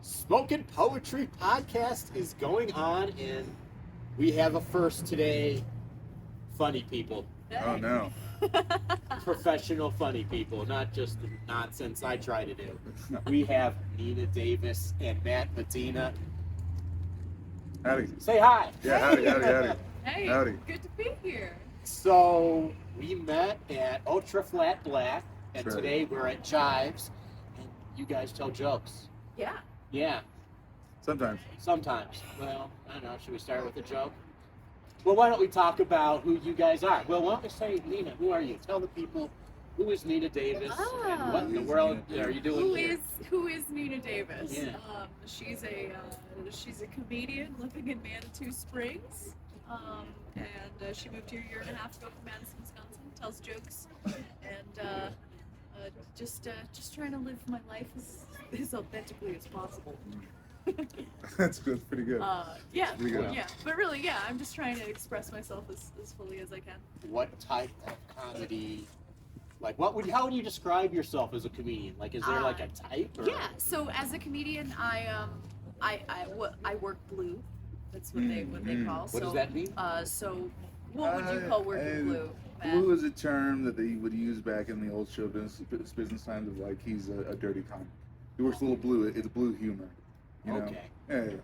Smokin Poetry Podcast is going on, and we have a first today. Funny people. Oh no. Professional funny people, not just the nonsense I try to do. We have Nina Davis and Matt Medina. Howdy. Say hi. Yeah, howdy. Hey, Howdy. good to be here. So we met at Ultra Flat Black, and Sure. today we're at Jives, and you guys tell jokes. Yeah. Yeah, Sometimes. sometimes. Well, I don't know. Should we start with a joke? Well, why don't we talk about who you guys are? Well, why don't we say, Nina, who are you? Tell the people, who is Nina Davis, and what in the world are you doing here? Who is Nina Davis? Yeah. She's a comedian living in Manitou Springs, and she moved here a year and a half ago from Madison, Wisconsin. Tells jokes, and just trying to live my life as authentically as possible. That's good. Pretty good. Yeah, Pretty good. yeah, but really, yeah, I'm just trying to express myself as fully as I can. What type of comedy? Like, how would you describe yourself as a comedian? Like, is there like a type? Or? Yeah. So as a comedian, I work blue. That's what they call. What does that mean? So what would you call working blue? Matt? Blue is a term that they would use back in the old show business times of like he's a dirty con. He works a little blue. It's blue humor. You know? Okay. Yeah.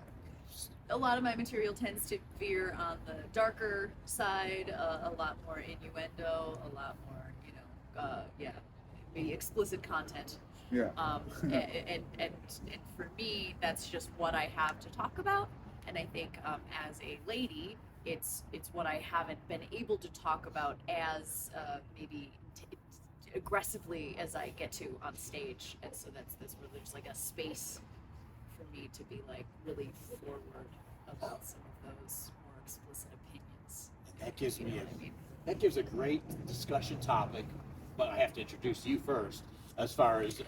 A lot of my material tends to veer on the darker side, a lot more innuendo, a lot more, maybe explicit content. Yeah. And for me, that's just what I have to talk about. And I think as a lady, it's what I haven't been able to talk about as maybe aggressively as I get to on stage. And so that's where there's like a space for me to be like really forward about some of those more explicit opinions. That gives me what I mean? that gives a great discussion topic, but I have to introduce you first as far as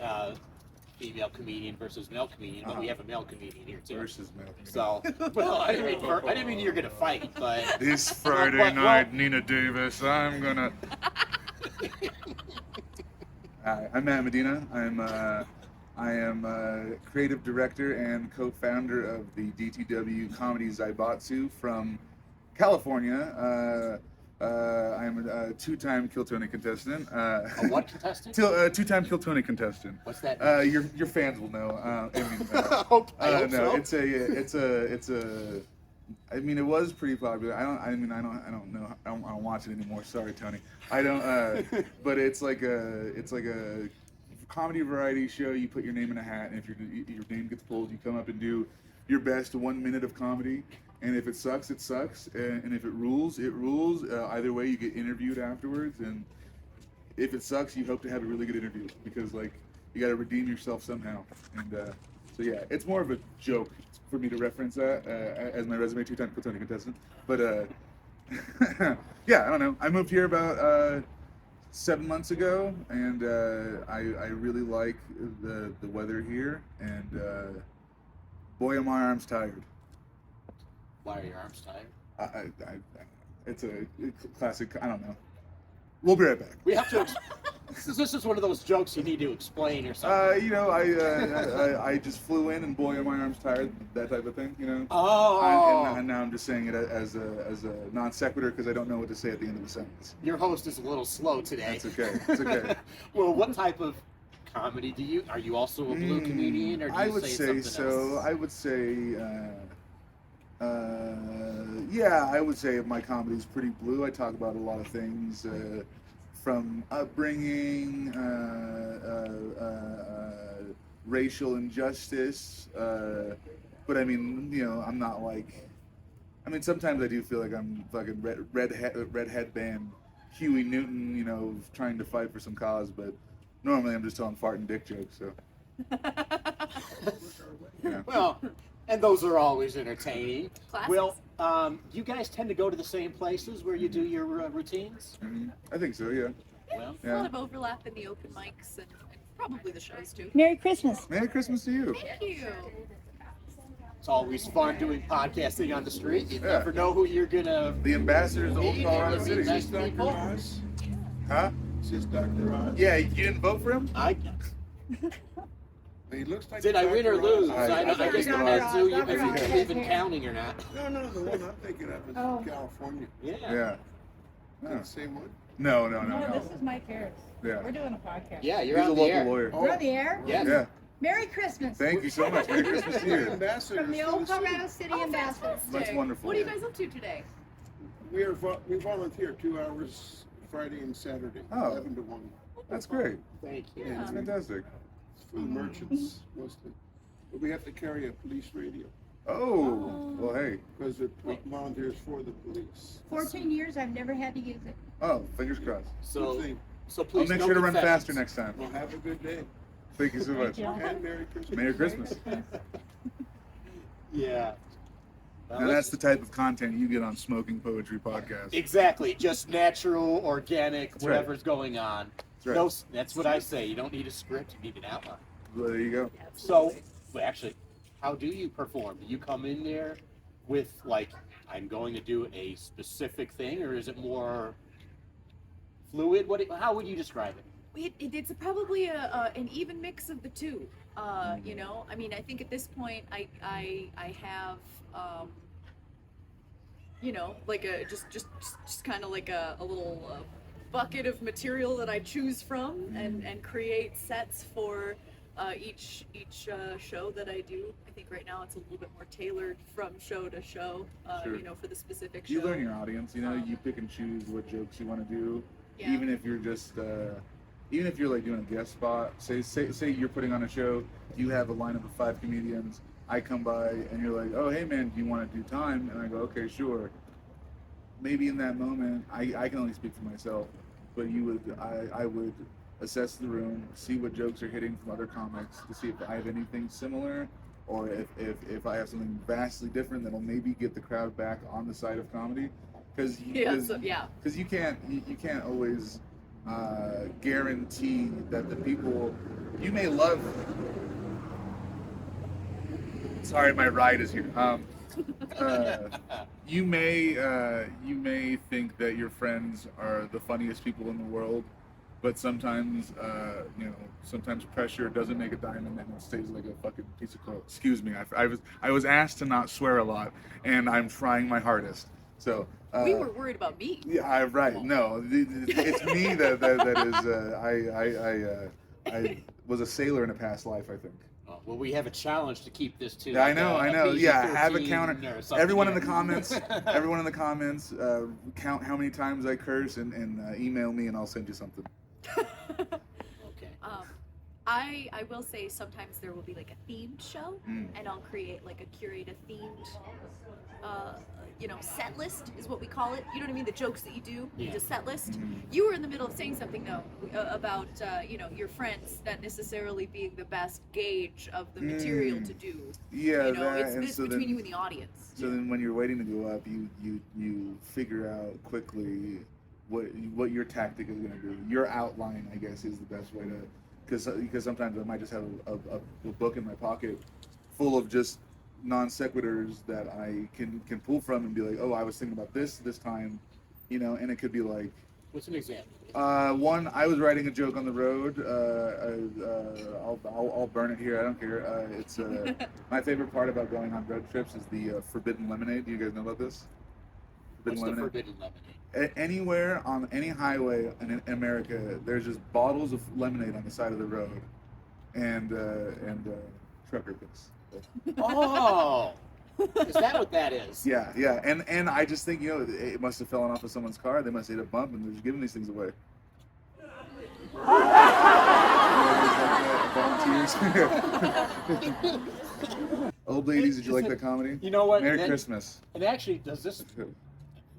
female comedian versus male comedian. But we have a male comedian here too. Versus male. So, well, I didn't mean you were gonna fight, but This Friday night, Nina Davis, I'm gonna. Hi, I'm Matt Medina. I am creative director and co-founder of the DTW Comedy Zaibatsu from California. I'm a two-time Kill Tony contestant. a what contestant? Two-time Kill Tony contestant. What's that? Your fans will know. I hope no, so. I mean, it was pretty popular. I don't know. I don't watch it anymore. Sorry, Tony. I don't. But it's like a comedy variety show. You put your name in a hat, and if your name gets pulled, you come up and do your best 1 minute of comedy. And if it sucks, it sucks. And if it rules, it rules. Either way, you get interviewed afterwards. And if it sucks, you hope to have a really good interview because like you got to redeem yourself somehow. And so yeah, it's more of a joke for me to reference that as my resume, two-time Kill Tony contestant. But yeah, I don't know. I moved here about 7 months ago, and I really like the weather here. And boy, are my arms tired. Why are your arms tired? It's a classic. I don't know. We'll be right back. We have to. This is one of those jokes you need to explain or something. I just flew in and boy, are my arms tired. That type of thing. You know. Oh. And now I'm just saying it as a non sequitur because I don't know what to say at the end of the sentence. Your host is a little slow today. That's okay. It's okay. Well, what type of comedy do you? Are you also a blue comedian, or do you I would say say something so. else? I would say. Yeah, I would say my comedy is pretty blue. I talk about a lot of things, from upbringing, racial injustice. But I mean, you know, I'm not like. I mean, sometimes I do feel like I'm fucking red headband Huey Newton, you know, trying to fight for some cause. But normally I'm just telling fart and dick jokes. So. You know. Well, and those are always entertaining. Classics. Well, you guys tend to go to the same places where you do your routines? I think so. Yeah. Well, A lot of overlap in the open mics and probably the shows too. Merry Christmas. Merry Christmas to you. Thank you. it's always fun doing podcasting on the street. You Yeah. never know who you're gonna. The ambassadors of old meet Colorado and City. meet nice people. Huh? It's just Dr. Oz. Yeah, you didn't vote for him? I He looks like Did I win or lose? I I guess think depends so. if you're even counting or not. No, the one I'm thinking of is California. Yeah. Yeah. Is it the same one? No. No, this is Mike Harris. Yeah. We're doing a podcast. Yeah, you're He's a on the local air. lawyer. Oh, We're on the air? Yes. Yeah. Merry Christmas. Thank you so much. Merry Christmas to We're you. ambassadors From the for old city. Colorado City Ambassador. Fantastic. That's wonderful. What are you guys up to today? We volunteer 2 hours Friday and Saturday, Oh. 11 to 1. That's great. Thank you. Yeah. That's fantastic. It's for the merchants mostly. But we have to carry a police radio Oh, well, hey. because it volunteers for the police. 14 years, I've never had to use it. Oh, fingers crossed. So, Good thing. so I'll please make no sure to run confessions. faster next time. Well, have a good day. Thank you so much. you. And Merry Christmas. Merry Christmas. Yeah. Now that's the type of content you get on Smokin Poetry Podcast. Exactly. Just natural, organic, That's right. whatever's going on. That's right. No, that's what I say. You don't need a script. You need an outline. Well, there you go. So, well, actually, how do you perform? Do you come in there with like, I'm going to do a specific thing, or is it more fluid? How would you describe it? It's probably an even mix of the two. You know, I mean, I think at this point, I have, you know, like a just kind of like a little bucket of material that I choose from and create sets for each show that I do. I think right now it's a little bit more tailored from show to show. Sure. You know, for the specific show. You learn your audience. You know, you pick and choose what jokes you want to do. Yeah. Even if you're just, even if you're like doing a guest spot. Say you're putting on a show. You have a lineup of 5 comedians. I come by and you're like, oh hey man, do you want to do time? And I go, okay, sure. Maybe in that moment, I can only speak for myself, but I would assess the room, see what jokes are hitting from other comics to see if I have anything similar, or if I have something vastly different that'll maybe get the crowd back on the side of comedy, because you can't always guarantee that the people you may love. Sorry, my ride is here. You may think that your friends are the funniest people in the world, but sometimes sometimes pressure doesn't make a diamond and it stays like a fucking piece of coal. Excuse me, I was asked to not swear a lot, and I'm trying my hardest. So we were worried about me. yeah, right. No, it's me that is. I was a sailor in a past life, I think. Oh, well, we have a challenge to keep this to. Yeah, I know. Yeah, have a PG-13 counter. or something. Everyone in the comments, count how many times I curse and email me, and I'll send you something. Okay. I will say sometimes there will be like a themed show, and I'll curate a themed, set list is what we call it. You know what I mean? The jokes that you do, the set list. You were in the middle of saying something though about your friends not necessarily being the best gauge of the material to do. Yeah, you know, that, it's between you and the audience. So then, when you're waiting to go up, you figure out quickly what your tactic is going to be. Your outline, I guess, is the best way to. Because sometimes I might just have a book in my pocket full of just non sequiturs that I can pull from and be like, oh, I was thinking about this time, and it could be like. What's an example? One, I was writing a joke on the road. I'll burn it here. I don't care. It's my favorite part about going on road trips is the forbidden lemonade. Do you guys know about this? What's the forbidden lemonade? Anywhere on any highway in America, there's just bottles of lemonade on the side of the road, and trucker piss. Oh, is that what that is? Yeah, and I just think it must have fallen off of someone's car. They must have hit a bump, and they're just giving these things away. Volunteers. Old ladies, did you like that comedy? You know what? Merry Christmas. And actually, does this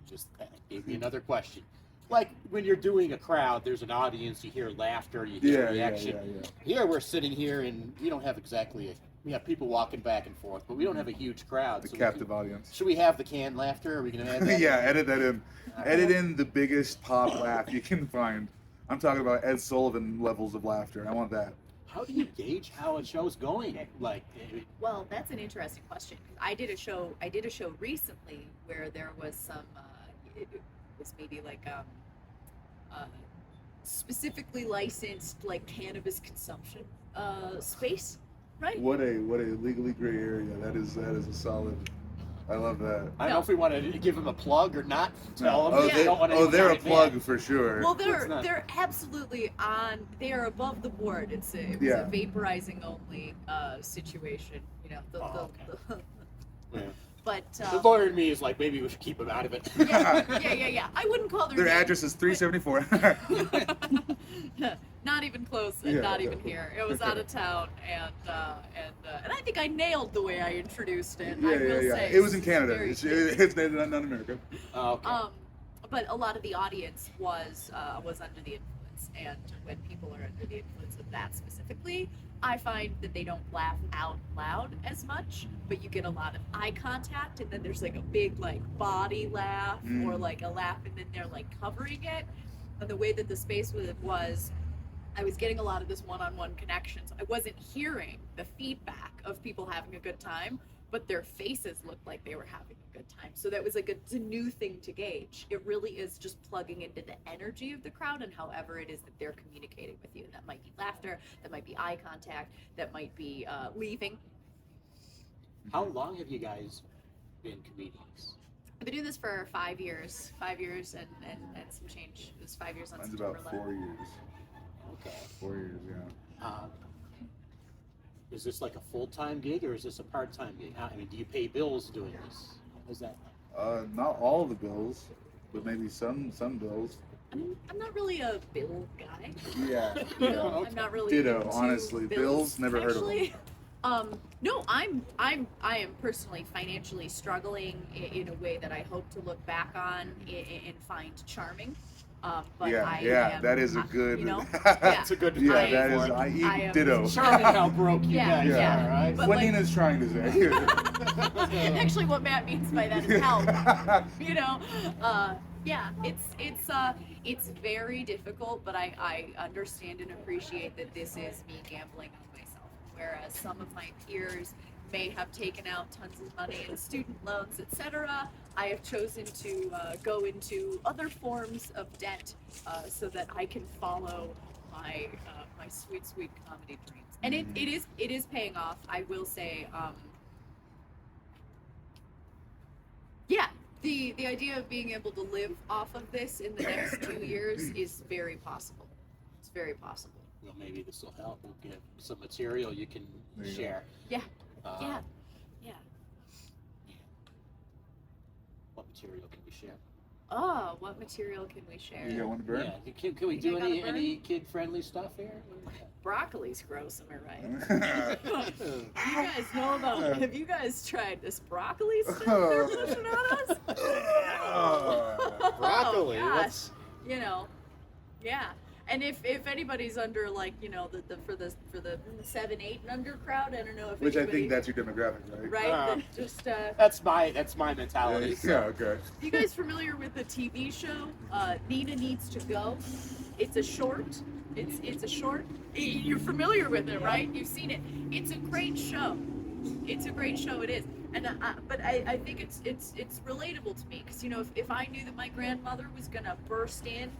just gave me another question? Like when you're doing a crowd, there's an audience, you hear laughter, you hear reaction. Yeah. Here we're sitting here and we don't have exactly we have people walking back and forth, but we don't have a huge crowd. The captive audience. Should we have the canned laughter? Are we gonna add that? Yeah, edit that in. Edit in the biggest pop laugh you can find. I'm talking about Ed Sullivan levels of laughter. I want that. How do you gauge how a show's going? Like, Well, that's an interesting question. I did a show recently where there was some. It was maybe like specifically licensed like cannabis consumption space, Right. What a legally gray area. That is a solid. I love that. I don't know if we want to give them a plug or not. Tell them. Oh, We they, don't want oh, they're a anyone plug mad. for sure. Well, It's not- they're absolutely on. They are above the board. It was Yeah. a vaporizing only situation. You know, Yeah. but The lawyer in me is like, maybe we should keep them out of it. yeah. I wouldn't call Their name. address is 374. Not even close, and Yeah, not yeah. even here. It was out of town, and I think I nailed the way I introduced it. I will say It was in Canada. very It's not in America. Oh, okay. But a lot of the audience was under the influence, and when people are under the influence of that specifically, I find that they don't laugh out loud as much, but you get a lot of eye contact, and then there's like a big like body laugh or like a laugh, and then they're like covering it. And the way that the space was, I was getting a lot of this one-on-one connections. I wasn't hearing the feedback of people having a good time, but their faces looked like they were having a good time. So that was like it's a new thing to gauge. It really is just plugging into the energy of the crowd and however it is that they're communicating with you. That might be laughter, that might be eye contact, that might be leaving. How long have you guys been comedians? I've been doing this for 5 years. 5 years and some change. It was 5 years on Mine's September about 11th. 4 years. Okay. 4 years, yeah. Is this like a full-time gig or is this a part-time gig? I mean, do you pay bills doing this? Is that? Not all the bills, but maybe some bills. I'm not really a bill guy. Yeah. You know, Okay. I'm not really Ditto, into honestly. Bills, never heard of them. actually. No, I am personally financially struggling in a way that I hope to look back on and find charming. But Yeah, I yeah, am, that is a good. You know, That's a good Yeah, phrase that for is. it. I I eat am ditto. Charming how broke you Yeah, guys yeah. are, right? But What like- Nina's trying to say. actually, what Matt means by that is help. You know, yeah, it's very difficult, but I understand and appreciate that this is me gambling on myself, whereas some of my peers may have taken out tons of money in student loans, etc. I have chosen to go into other forms of debt so that I can follow my my sweet comedy dreams, and it is paying off. I will say. Yeah, the idea of being able to live off of this in the next 2 years is very possible. It's very possible. Well, maybe this will help. We'll get some material you can There you go. share. Yeah, Uh, yeah. What material can we share? Oh, what material can we share? You got one to burn? Yeah, can we You do got a burn? any kid-friendly stuff here? Broccoli's gross, am I right? You guys know about? Have you guys tried this broccoli stuff they're pushing on us? Broccoli, Oh, gosh. what's- You know, yeah. And if anybody's under like for the 7-8 and under crowd, I don't know if Which I anybody, think that's your demographic, right? right. Uh, that just That's my mentality. so- Yeah, okay. you guys familiar with the TV show Nina Needs to Go? It's a short. It's a short. You're familiar with it, right? You've seen it. It's a great show. It's a great show. It is. And but I think it's relatable to me because if I knew that my grandmother was gonna burst in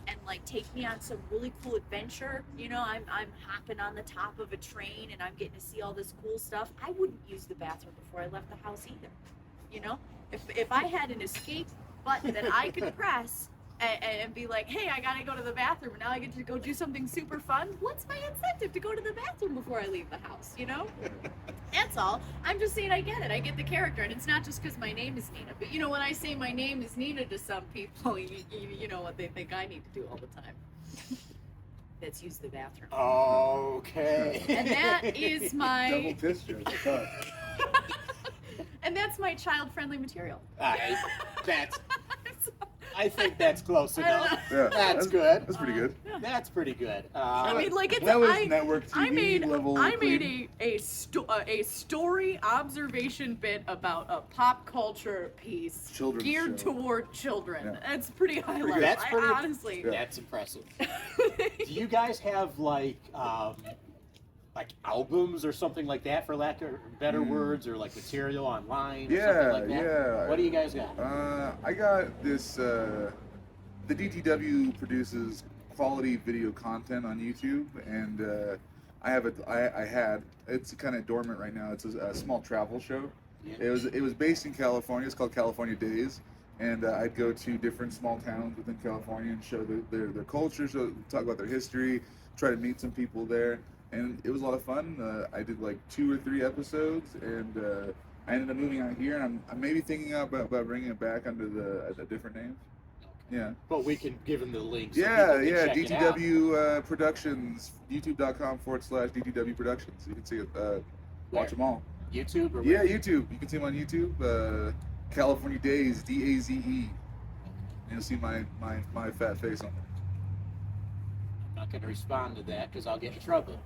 and like take me on some really cool adventure, I'm hopping on the top of a train and I'm getting to see all this cool stuff, I wouldn't use the bathroom before I left the house either. If I had an escape button that I could press and be like, hey, I gotta go to the bathroom and now I get to go do something super fun, what's my incentive to go to the bathroom before I leave the house, That's all. I'm just saying I get it. I get the character, and it's not just because my name is Nina. But when I say my name is Nina to some people, you know what they think I need to do all the time. That's use the bathroom. Okay. And that is my Double piss joke. I thought. and that's my child-friendly material. I think that's close enough. Yeah, That's good. That's pretty good. That's pretty good. I mean, like it's That was I network TV level. I clean. made a story observation bit about a pop culture piece Children's geared show. toward children. Yeah. That's pretty high level. That's pretty- I honestly. Yeah. That's impressive. Do you guys have like albums or something like that, for lack of better words, or like material online or something like that? Yeah. What do you guys got? I got this. The DTW produces quality video content on YouTube, and I have I had. It's kind of dormant right now. It's a small travel show. Yeah. It was based in California. It's called California Days, and I'd go to different small towns within California and show their culture, talk about their history, try to meet some people there, and it was a lot of fun. I did like 2 or 3 episodes, and I ended up moving out here, and I'm maybe thinking about bringing it back under a different name. Yeah. But we can give them the link. So Yeah, people can check it out. DTW Productions, youtube.com/DTW Productions. You can see it, watch them all. YouTube or Yeah, where? YouTube. You can see them on YouTube. California Days, DAZE. And you'll see my fat face on there. I'm not going to respond to that because I'll get in trouble.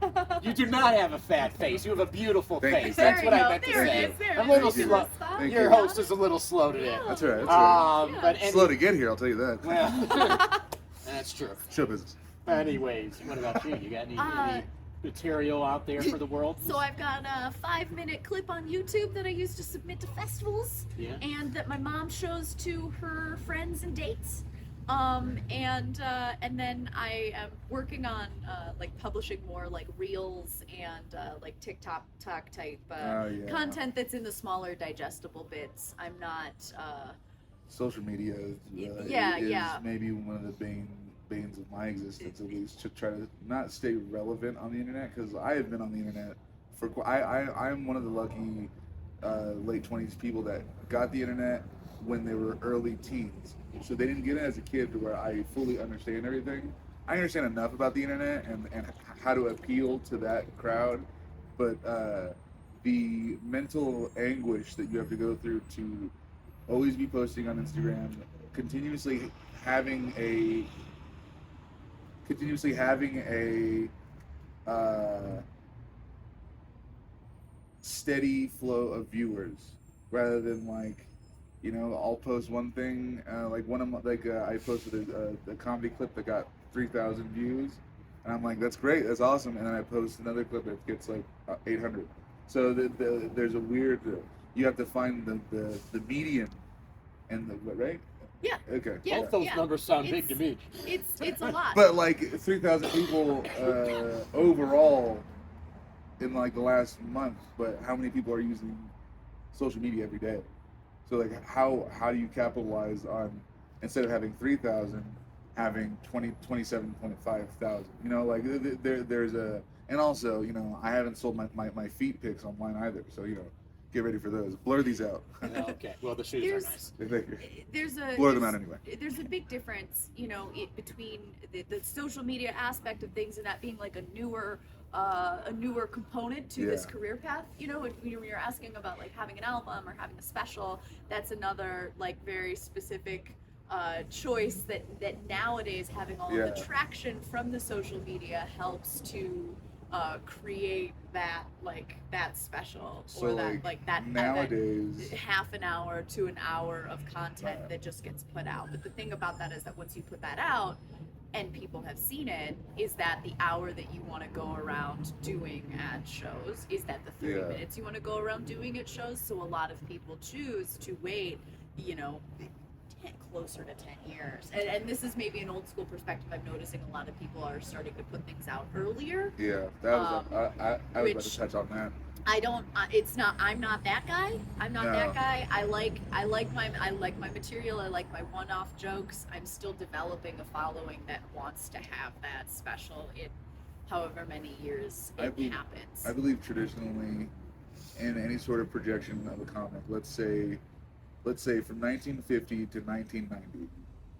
You do not have a fat face. You have a beautiful Thank you. face. There That's you what I go. meant to There say. it is. There I'm it a little is. Thank slow. Thank Your you. host is a little slow today. That's all right. That's all right. Yeah. But Slow to get here, I'll tell you that. well, that's true. Show business. Anyways, what about you? You got any material out there for the world? So I've got a 5-minute clip on YouTube that I use to submit to festivals, Yeah. and that my mom shows to her friends and dates. And then I am working on like publishing more like reels and like TikTok type Oh, yeah. content that's in the smaller digestible bits. I'm not. Social media Yeah, is yeah. maybe one of the banes of my existence, at least, to try to not stay relevant on the internet, because I have been on the internet for I'm one of the lucky late 20s people that got the internet when they were early teens, so they didn't get it as a kid to where I fully understand everything. I understand enough about the internet and how to appeal to that crowd, but the mental anguish that you have to go through to always be posting on Instagram, continuously having a steady flow of viewers, rather than like, you know, I'll post one thing, like one of my, I posted a comedy clip that got 3,000 views, and I'm like, that's great, that's awesome, and then I post another clip that gets like 800. So there's a weird, you have to find the median, and the right? Yeah. Okay. Yeah. Both those numbers sound big to me. It's a lot. But like 3,000 people overall in like the last month. But how many people are using social media every day? So like how do you capitalize on, instead of having 3,000, having 27.5 thousand? You know, like there's a, and also, you know, I haven't sold my feet pics online either. So, you know, get ready for those. Blur these out. Okay. Well, the shoes are nice. Thank you. Blur Blur them out anyway. There's a big difference, you know, between the social media aspect of things and that being like a newer component to this Yeah. career path. You know, when you're asking about like having an album or having a special, that's another like very specific choice that nowadays having all of Yeah. the traction from the social media helps to create that special, So or that that nowadays, half an hour to an hour of content that just gets put out. But the thing about that is that once you put that out and people have seen it, is that the hour that you want to go around doing at shows, is that the 30 Yeah. minutes you want to go around doing at shows. So a lot of people choose to wait, you know, closer to 10 years. And this is maybe an old school perspective. I'm noticing a lot of people are starting to put things out earlier. yeah, that was I was about which- to touch on that. I'm not that guy. I'm not No. that guy. I like my material. I like my one-off jokes. I'm still developing a following that wants to have that special in however many years it happens. I believe traditionally, in any sort of projection of a comic, let's say from 1950 to 1990,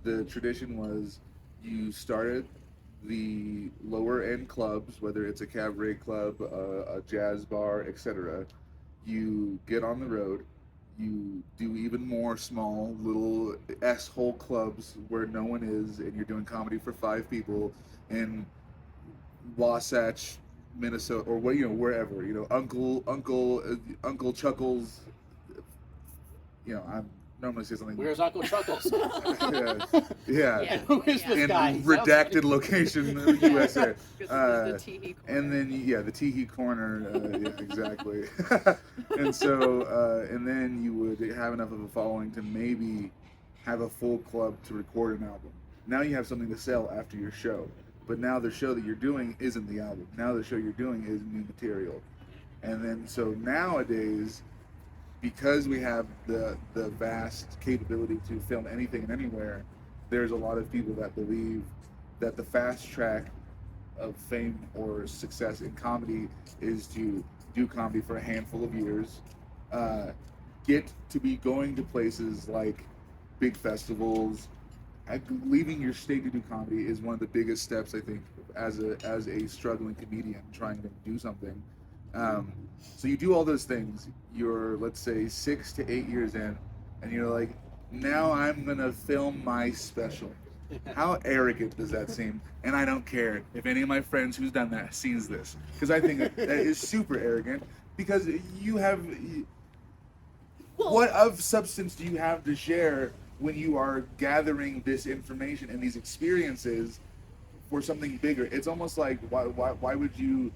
the tradition was you started the lower end clubs, whether it's a cabaret club, a jazz bar, etc. You get on the road, you do even more small little S-hole clubs where no one is, and you're doing comedy for 5 people in Wasatch, Minnesota, or what, you know, wherever, you know, Uncle Chuckles, you know, I'm normally say something. Where's Uncle Chuckles? yeah. Yeah. Who is this In guy? He sounds redacted location, USA. The Teehee Corner. And then the Teehee Corner, yeah, exactly. And so, and then you would have enough of a following to maybe have a full club to record an album. Now you have something to sell after your show. but now the show that you're doing isn't the album. Now the show you're doing is new material. And then so nowadays, because we have the vast capability to film anything and anywhere, there's a lot of people that believe that the fast track of fame or success in comedy is to do comedy for a handful of years, get to be going to places like big festivals. Leaving your state to do comedy is one of the biggest steps, I think, as a struggling comedian trying to do something. So you do all those things. You're, let's say, 6 to 8 years in, and you're like, now I'm gonna film my special. How arrogant does that seem? And I don't care if any of my friends who's done that sees this, because I think that is super arrogant. Because you have, what of substance do you have to share when you are gathering this information and these experiences for something bigger? It's almost like why would you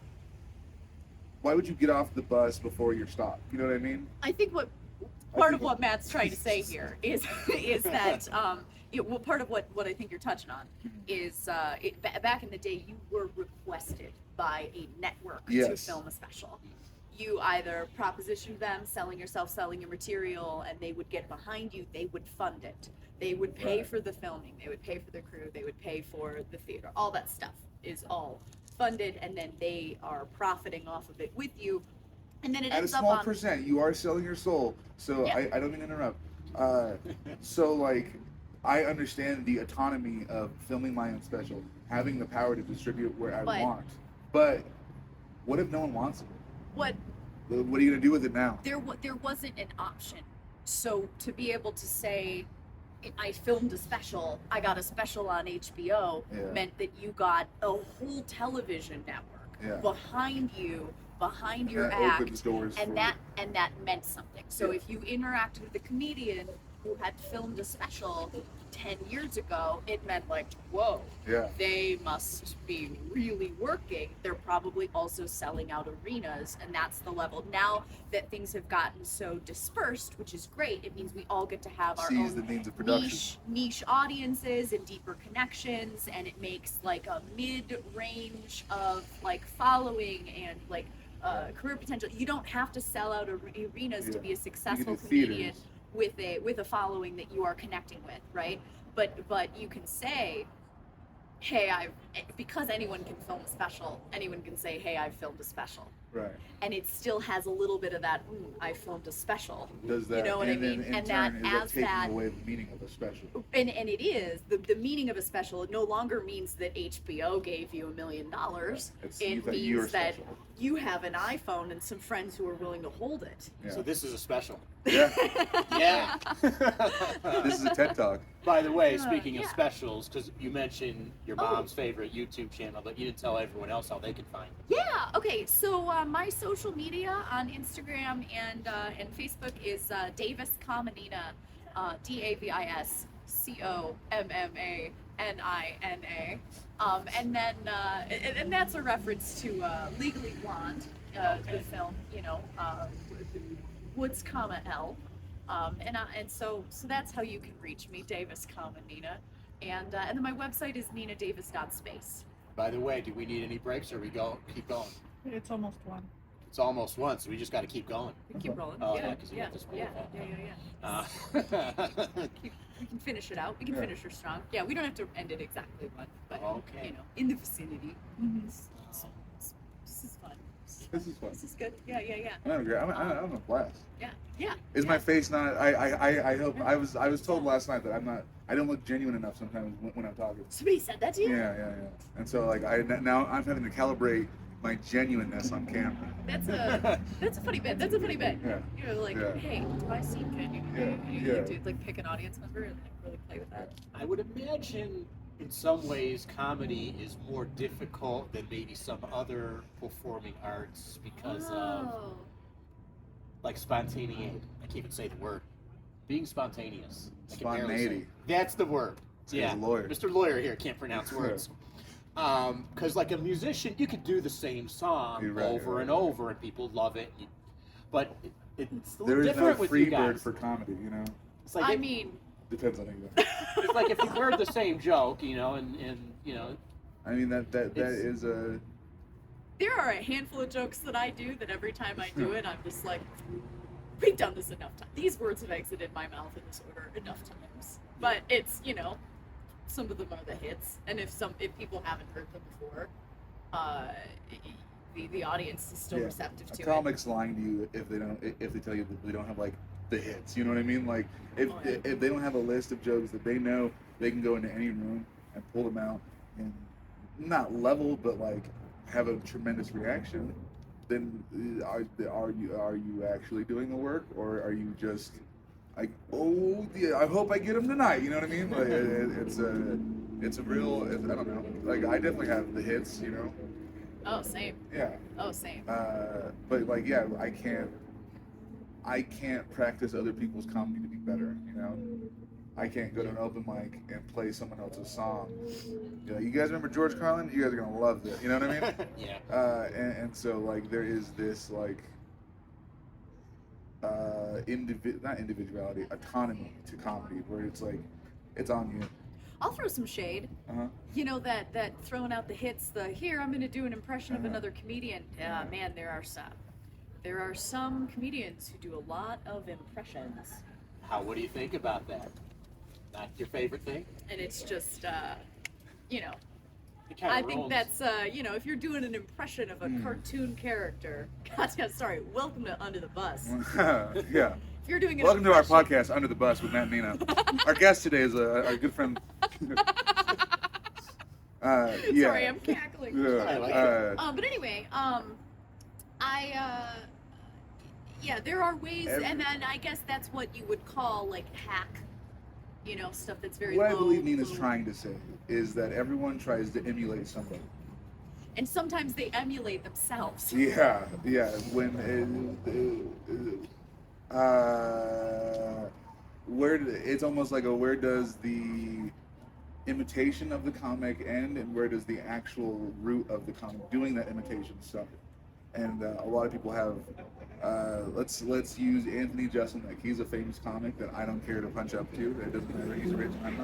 get off the bus before you're stopped? You know what I mean? I think part of what Matt's trying to say here is that well, part of what I think you're touching on is back in the day you were requested by a network to film a special. You either propositioned them, selling yourself, selling your material, and they would get behind you. They would fund it. They would pay for the filming. They would pay for the crew. They would pay for the theater. All that stuff is all funded, and then they are profiting off of it with you. And then it ends up on... At a small percent, you are selling your soul. So I don't mean to interrupt. So like, I understand the autonomy of filming my own special, having the power to distribute where I want. But what if no one wants it? What are you gonna do with it now? There wasn't an option. So to be able to say, I filmed a special, I got a special on HBO, meant that you got a whole television network behind you, behind your act, and that meant something. So if you interacted with a comedian who had filmed a special 10 years ago, it meant like, whoa, they must be really working. They're probably also selling out arenas, and that's the level. Now that things have gotten so dispersed, which is great, it means we all get to have our own niche audiences and deeper connections, and it makes like a mid-range of like following and like career potential. You don't have to sell out arenas to be a successful comedian with a following that you are connecting with, right? But you can say, hey, because anyone can film a special, anyone can say, hey, I've filmed a special. Right. And it still has a little bit of that, I filmed a special. Does that, you know what I mean? And that taking away the meaning of a special. And it is. The meaning of a special, it no longer means that HBO gave you $1 million. It means that you have an iPhone and some friends who are willing to hold it. Yeah. So this is a special. Yeah. Yeah. This is a TED Talk. By the way, speaking of specials, because you mentioned your mom's favorite YouTube channel, but you didn't tell everyone else how they could find it. Yeah. Okay. So my social media on Instagram and Facebook is DavisCommaNina, DavisCommaNina. And then and that's a reference to Legally Blonde, the film, Woods, L. And so that's how you can reach me, DavisCommaNina, and then my website is NinaDavis.Space. By the way, do we need any breaks, or we keep going? It's almost one. It's almost one, so we just got to keep going. We keep rolling. Oh, yeah, because we got this we can finish it out. We can finish her strong. Yeah, we don't have to end it exactly one, but okay. In the vicinity. Mm-hmm. This is fun. This is fun. This is good. Yeah. I'm a blast. Yeah. Is my face not? I hope. I was told last night that I don't look genuine enough sometimes when I'm talking. Somebody said that to you? Yeah. And so like now I'm having to calibrate my genuineness on camera. That's a funny bit. Yeah. You're like, hey, do I seem genuine? You do like pick an audience member and like really play with that. I would imagine in some ways comedy is more difficult than maybe some other performing arts because of like spontaneity. I can't even say the word. Being spontaneous. Spontaneity. That's the word. Yeah. Lawyer. Mr. Lawyer here can't pronounce words. Because like a musician, you could do the same song over and over, and people love it. But it's a little different with you guys. There is no free bird for comedy, It's like depends on you. It's like if you heard the same joke, and I mean that is a. There are a handful of jokes that I do that every time I do it, I'm just like, we've done this enough times. These words have exited my mouth in this order enough times. But it's, some of them are the hits, and if people haven't heard them before, the audience is still receptive to it. Comics lying to you if they tell you that they don't have like the hits. You know what I mean? Like if they don't have a list of jokes that they know they can go into any room and pull them out and not level, but like have a tremendous reaction, then are you actually doing the work, or are you just like, oh yeah, I hope I get them tonight? You know what I mean? Like it's a real, I don't know. Like I definitely have the hits, Oh, same. Yeah. Oh, same. But like, yeah, I can't practice other people's comedy to be better. I can't go to an open mic and play someone else's song. You guys remember George Carlin? You guys are gonna love this. You know what I mean? Yeah. And so like there is this like not individuality, autonomy to comedy where it's like it's on you. I'll throw some shade. Uh-huh. That throwing out the hits, here I'm going to do an impression of another comedian. Man, there are some comedians who do a lot of impressions. What do you think about that? Not your favorite thing? And it's just, It kinda I think rolls. that's, if you're doing an impression of a cartoon character, sorry, welcome to Under the Bus. Yeah. If you're doing an Welcome to our impression- podcast, Under the Bus with Matt and Nina. Our guest today is our good friend. Yeah. Sorry, I'm cackling. Yeah. I like it. But anyway, there are ways, and then I guess that's what you would call like hack, stuff that's very What I low, believe Nina's low. trying to say is that everyone tries to emulate somebody. And sometimes they emulate themselves. Yeah. When it's almost like where does the imitation of the comic end, and where does the actual root of the comic doing that imitation start? And a lot of people have. Let's use Anthony Jeselnik. He's a famous comic that I don't care to punch up to. It doesn't matter. He's rich and I'm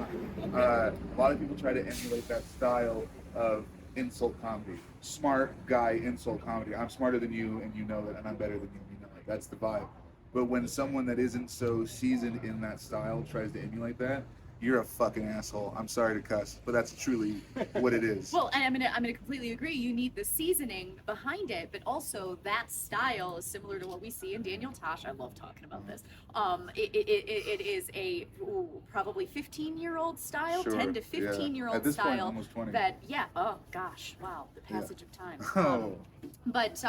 not. A lot of people try to emulate that style of insult comedy. Smart guy insult comedy. I'm smarter than you, and you know that, and I'm better than you, and you know it. That's the vibe. But when someone that isn't so seasoned in that style tries to emulate that, you're a fucking asshole. I'm sorry to cuss, but that's truly what it is. Well, and I'm gonna completely agree. You need the seasoning behind it, but also that style is similar to what we see in Daniel Tosh. I love talking about this. It is a probably 15-year-old style, Sure, 10 to yeah. 15-year-old At this point, style. almost 20. Oh gosh, wow, the passage of time. Oh. But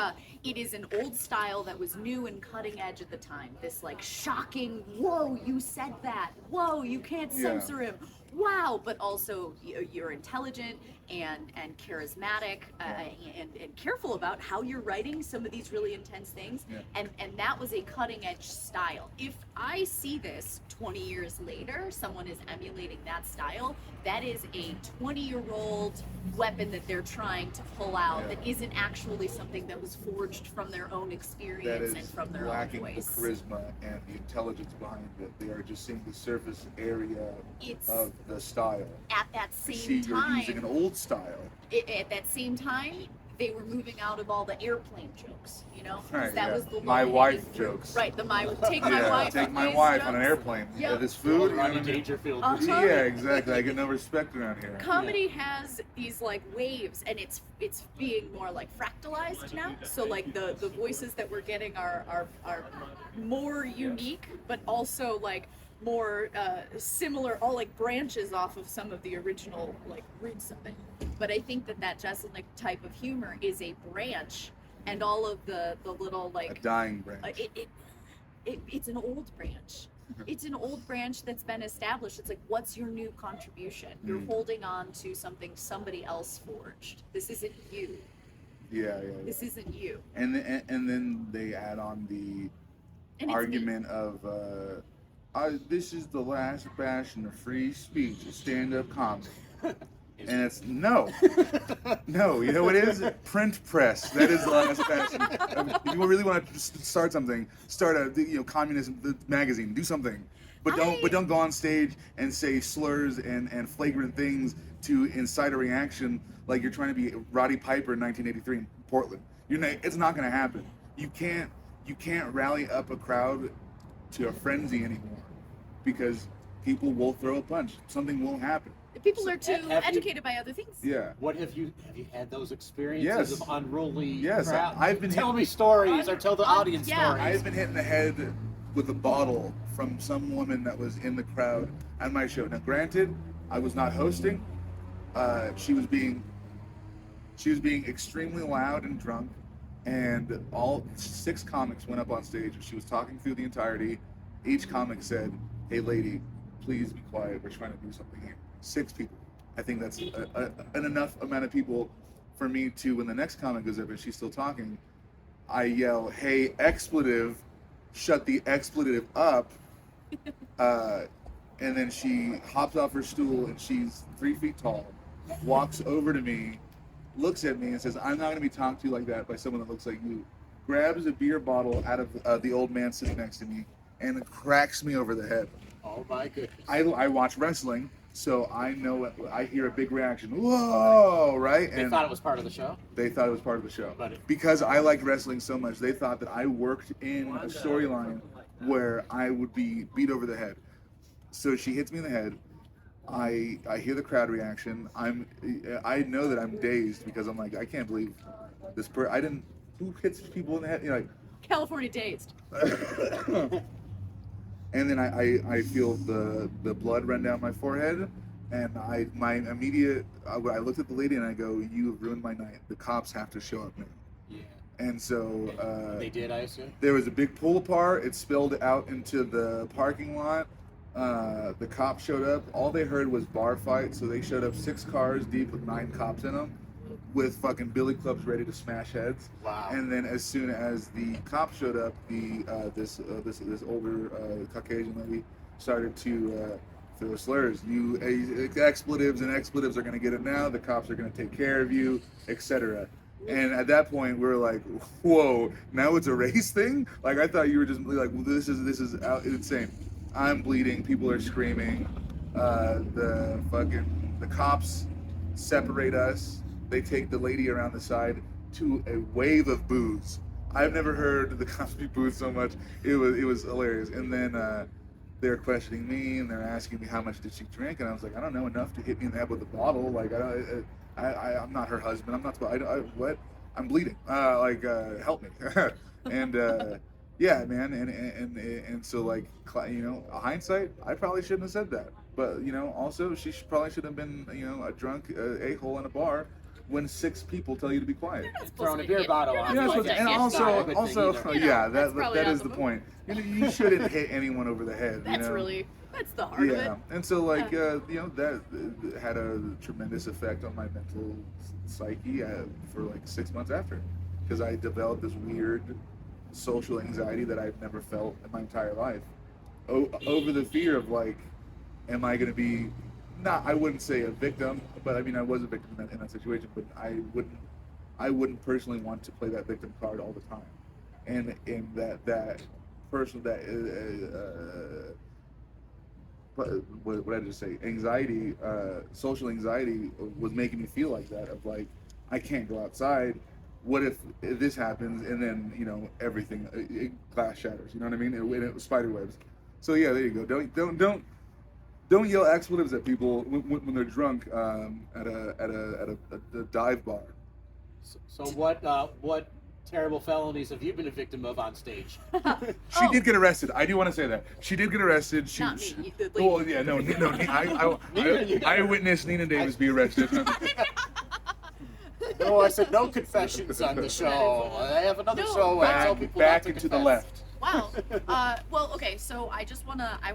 it is an old style that was new and cutting edge at the time. This like shocking, whoa, you said that. Whoa, you can't censor him. Wow, but also you're intelligent and charismatic and careful about how you're writing some of these really intense things. Yeah. And that was a cutting edge style. If I see this 20 years later, someone is emulating that style, that is a 20-year-old weapon that they're trying to pull out that isn't actually something that was forged from their own That experience and is from their own lacking the voice. charisma and the intelligence behind it. They are just seeing the surface area It's of the style. at that I same see you're time. using an old style. At that same time, they were moving out of all the airplane jokes, 'cause Right, that yeah. was the My low-hanging wife fruit. jokes. Right, take my Yeah, wife. take my please, wife on an jokes. airplane. Yep. This food, you know what I Rodney mean? Dangerfield Uh-huh. routine. Yeah, exactly. I get no respect around here. Comedy has these like waves, and it's being more like fractalized now. So like the voices that we're getting are more unique, but also like more similar, all like branches off of some of the original like roots of it. But I think that Jeselnik type of humor is a branch, and all of the little A like dying branch. it's an old branch. It's an old branch that's been established. It's like, what's your new contribution? You're holding on to something somebody else forged. This isn't you. Yeah. This isn't you. And then they add on the And it's argument of this is the last bastion of free speech, stand-up comedy. And it's no. You know what it is? Print press. That is the last fashion. If you really want to start something, start a communism magazine. Do something, but don't go on stage and say slurs and flagrant things to incite a reaction like you're trying to be Roddy Piper in 1983 in Portland. It's not going to happen. You can't rally up a crowd to a frenzy anymore because people will throw a punch. Something will happen. People are too educated by other things. Yeah. What have you had those experiences Yes. of unruly Yes, crowd? I've been Tell me stories or tell the audience yeah. stories. I've been hit in the head with a bottle from some woman that was in the crowd at my show. Now, granted, I was not hosting. She was being extremely loud and drunk, and all 6 comics went up on stage, and she was talking through the entirety. Each comic said, "Hey, lady, please be quiet. We're trying to do something here." 6 people. I think that's an enough amount of people for me to, when the next comic goes up and she's still talking, I yell, "Hey, expletive, shut the expletive up." And then she hops off her stool, and she's 3 feet tall, walks over to me, looks at me and says, "I'm not going to be talked to like that by someone that looks like you." Grabs a beer bottle out of the old man sitting next to me and cracks me over the head. Oh my goodness. I watch wrestling, so I know, I hear a big reaction. Whoa, right? They thought it was part of the show? They thought it was part of the show. But Because I liked wrestling so much, they thought that I worked in a storyline where I would be beat over the head. So she hits me in the head. I hear the crowd reaction. I know that I'm dazed because I'm like, I can't believe this who hits people in the head? Like, California dazed. and then I feel the blood run down my forehead, and I looked at the lady and I go, "You have ruined my night. The cops have to show up now." yeah. And so They did, I assume? there was a big pull apart. It spilled out into the parking lot. The cops showed up. All they heard was bar fight, so they showed up 6 cars deep with 9 cops in them, with fucking billy clubs ready to smash heads. Wow. And then as soon as the cops showed up, this older Caucasian lady started to throw slurs. Expletives are going to get it now. The cops are going to take care of you, etc. And at that point, we were like, "Whoa! Now it's a race thing?" Like, I thought you were just like, well, "This is insane." I'm bleeding. People are screaming. The cops separate us. They take the lady around the side to a wave of boos. I've never heard the cops be booed so much. It was hilarious. And then they're questioning me, and they're asking me how much did she drink, and I was like, "I don't know, enough to hit me in the head with a bottle. Like, I'm not her husband. I'm not. What? I'm bleeding. Help me." And yeah, man. And so, like, hindsight, I probably shouldn't have said that. But also she probably should have been a drunk a-hole in a bar when 6 people tell you to be quiet. Throwing a beer bottle on Yeah, you. and also, either. That's probably that not is the the move. point. You shouldn't hit anyone over the head. That's the heart of it. Yeah, and so that had a tremendous effect on my mental psyche for like 6 months after, because I developed this weird social anxiety that I've never felt in my entire life, over the fear of, like, am I going to be, I wouldn't say a victim, but I mean I was a victim in that situation, but I wouldn't personally want to play that victim card all the time, and that person what did I just say? Anxiety, social anxiety was making me feel like that, of like, I can't go outside. What if this happens, and then everything, glass shatters? You know what I mean? It spider webs. So yeah, there you go. Don't yell expletives at people when they're drunk at a dive bar. So what terrible felonies have you been a victim of on stage? She did get arrested. I do want to say that she did get arrested. Not me, the lady. Well, yeah, no. I witnessed Nina Davis be arrested. No, I said no confessions on the show. I have another show. I tell people Back not and to to the confess. left. Wow. Well, okay. So I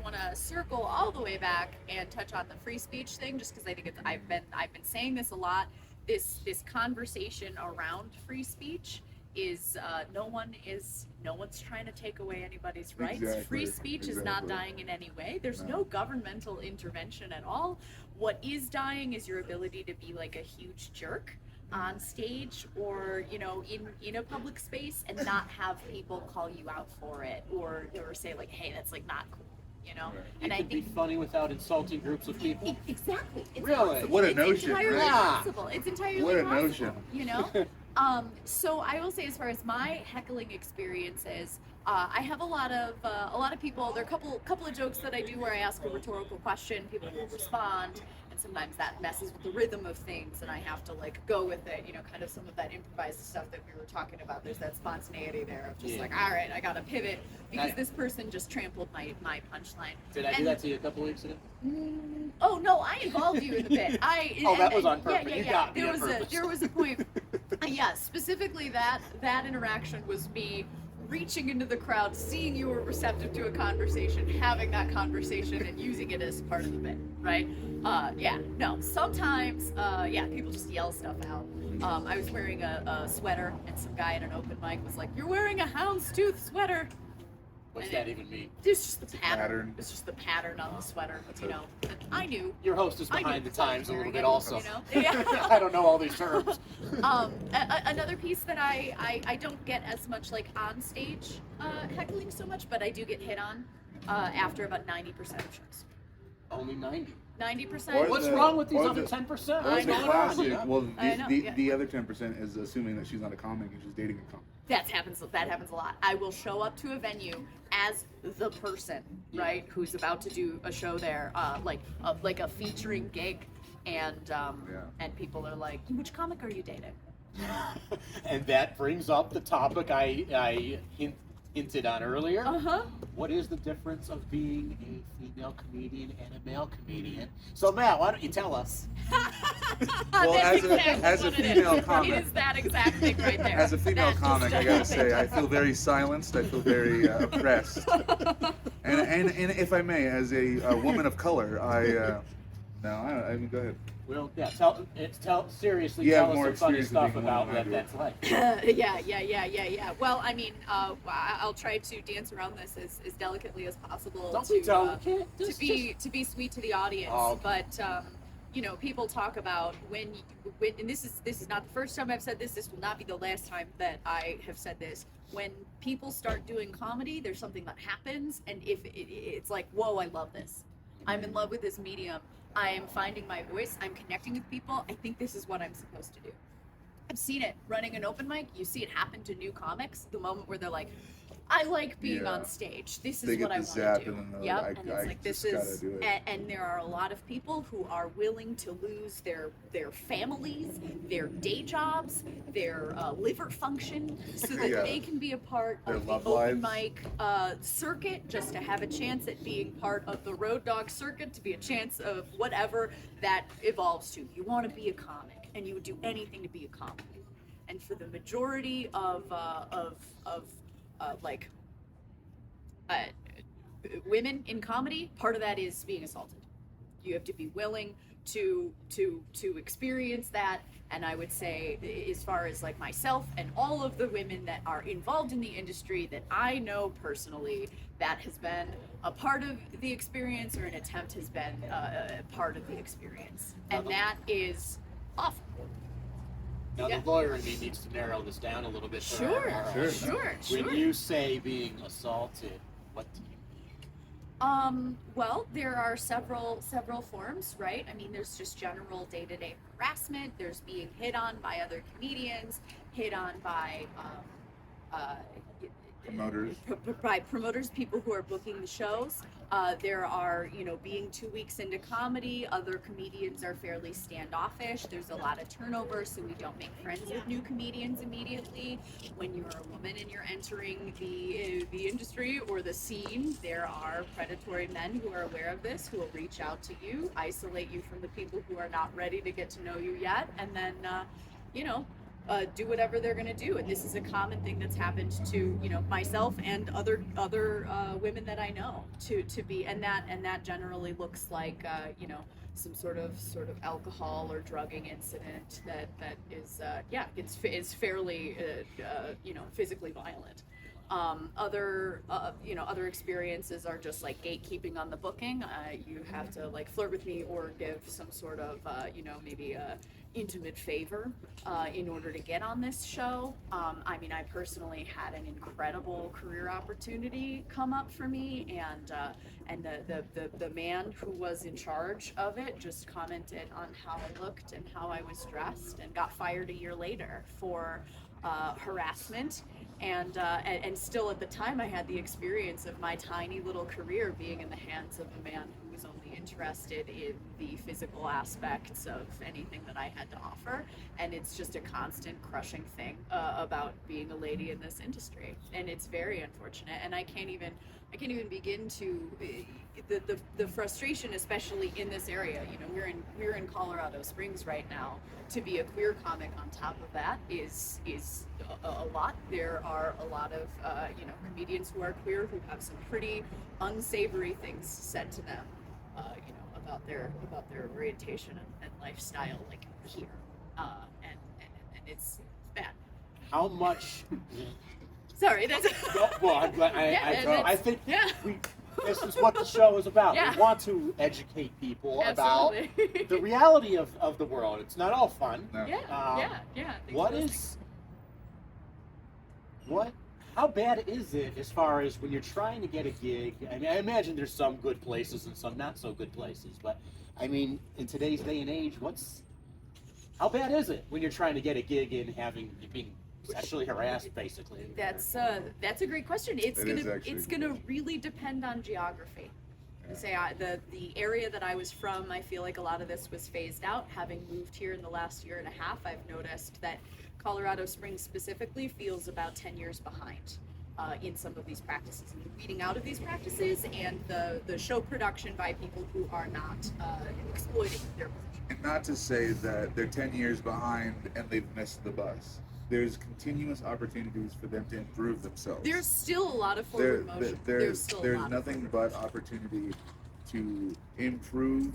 wanna circle all the way back and touch on the free speech thing, just because I think I've been saying this a lot. This conversation around free speech is no one's trying to take away anybody's rights. Exactly, Free speech is not exactly. dying in any way. There's No. no governmental intervention at all. What is dying is your ability to be like a huge jerk on stage or in a public space and not have people call you out for it or say like, hey, that's like not cool, Right. You And I could be think funny without insulting groups of people. exactly. It's Really? possible. What a It's notion, entirely right? possible. It's entirely What a possible, notion. you know? So I will say, as far as my heckling experiences, I have a lot of people. There are a couple of jokes that I do where I ask a rhetorical question, people will respond, and sometimes that messes with the rhythm of things, and I have to like go with it. Kind of some of that improvised stuff that we were talking about. There's that spontaneity there of just Yeah. like, all right, I got to pivot because I- this person just trampled my punchline. Did I do And- that to you a couple weeks ago? Oh no, I involved you in the bit. Oh, that was on purpose. Yeah, You yeah. got me There on was purpose. there was a point. Yeah, specifically that interaction was me reaching into the crowd, seeing you were receptive to a conversation, having that conversation, and using it as part of the bit, right? Yeah. No. Sometimes, people just yell stuff out. I was wearing a sweater, and some guy at an open mic was like, "You're wearing a houndstooth sweater." What's And that even mean? It's just the pattern. pattern. It's just the pattern on the sweater, and I knew. Your host is I knew behind the times a little wearing bit it, also. Yeah. I don't know all these terms. Another piece that I don't get as much like on stage heckling so much, but I do get hit on after about 90% of shows. Only 90. 90%. Or What's the- wrong with these or other the- 10%? Or I the know. classic. Well, I know, the, yeah. the other 10% is assuming that she's not a comic and she's dating a comic. That happens a lot. I will show up to a venue as the person, right, who's about to do a show there, like a featuring gig, and people are like, "Which comic are you dating?" And that brings up the topic I hinted on earlier. Uh-huh. What is the difference of being a female comedian and a male comedian? So Matt, why don't you tell us? Well, That's as a- exactly as a what it female is. comic- It is that exact thing right there. As a female That just comic, I doesn't gotta say, I happen. feel very silenced. I feel very oppressed. And if I may, as a woman of color, I mean, go ahead. Well, yeah, seriously, You have tell us more some funny experience with stuff being a about woman what than that's like. Yeah. Well, I mean, I'll try to dance around this as delicately as possible Don't to be delicate. to be sweet to the audience. Oh. But people talk about when and this is not the first time I've said this. This will not be the last time that I have said this. When people start doing comedy, there's something that happens, and if it's like, whoa, I love this. I'm in love with this medium. I am finding my voice. I'm connecting with people. I think this is what I'm supposed to do. I've seen it running an open mic. You see it happen to new comics. The moment where they're like, I like being Yeah. on stage. This They is get what I the want zap to do. and then they're Yep. like, And I it's like this just gotta is, do it. and there are a lot of people who are willing to lose their families, their day jobs, their liver function, so that Yeah. they can be a part Their of the love open lives. mic circuit, just to have a chance at being part of the road dog circuit, to be a chance of whatever that evolves to. You want to be a comic, and you would do anything to be a comic. And for the majority of women in comedy, part of that is being assaulted. You have to be willing to experience that. And I would say, as far as like myself and all of the women that are involved in the industry that I know personally, that has been a part of the experience, or an attempt has been a part of the experience, and that is awful. Now, Yeah. the lawyer in me needs to narrow this down a little bit. for our- Sure. When you say being assaulted, what do you mean? Well, there are several forms, right? I mean, there's just general day-to-day harassment. There's being hit on by other comedians, hit on by Promoters. by promoters, people who are booking the shows. There are, being 2 weeks into comedy, other comedians are fairly standoffish. There's a lot of turnover, so we don't make friends with new comedians immediately. When you're a woman and you're entering the industry or the scene, there are predatory men who are aware of this, who will reach out to you, isolate you from the people who are not ready to get to know you yet, and then, do whatever they're going to do. And this is a common thing that's happened to myself and other women that I know to be, and that generally looks like some sort of alcohol or drugging incident that is fairly physically violent. Other experiences are just like gatekeeping on the booking. You have to like flirt with me or give some sort of maybe a intimate favor in order to get on this show. I personally had an incredible career opportunity come up for me, and the man who was in charge of it just commented on how I looked and how I was dressed, and got fired a year later for harassment. And still at the time I had the experience of my tiny little career being in the hands of a man who was only interested in the physical aspects of anything that I had to offer. And it's just a constant crushing thing about being a lady in this industry, and it's very unfortunate. And I can't even begin to the frustration, especially in this area. We're in Colorado Springs right now. To be a queer comic on top of that is a lot. There are a lot of comedians who are queer who have some pretty unsavory things said to them, about their orientation and lifestyle, like here, and it's bad. How much? Sorry, that's. No, well, I'm glad. I think this is what the show is about. Yeah. We want to educate people Absolutely. about the reality of the world. It's not all fun. No. How bad is it as far as when you're trying to get a gig? I mean, I imagine there's some good places and some not so good places, but I mean, in today's day and age, how bad is it when you're trying to get a gig and being sexually harassed, basically? That's a great question. It's It gonna really depend on geography. Say the area that I was from, I feel like a lot of this was phased out. Having moved here in the last year and a half, I've noticed that Colorado Springs specifically feels about 10 years behind in some of these practices, and the weeding out of these practices, and the show production by people who are not exploiting their position. And not to say that they're 10 years behind and they've missed the bus. There's continuous opportunities for them to improve themselves. There's still a lot of forward motion. There's still a lot nothing but opportunity to improve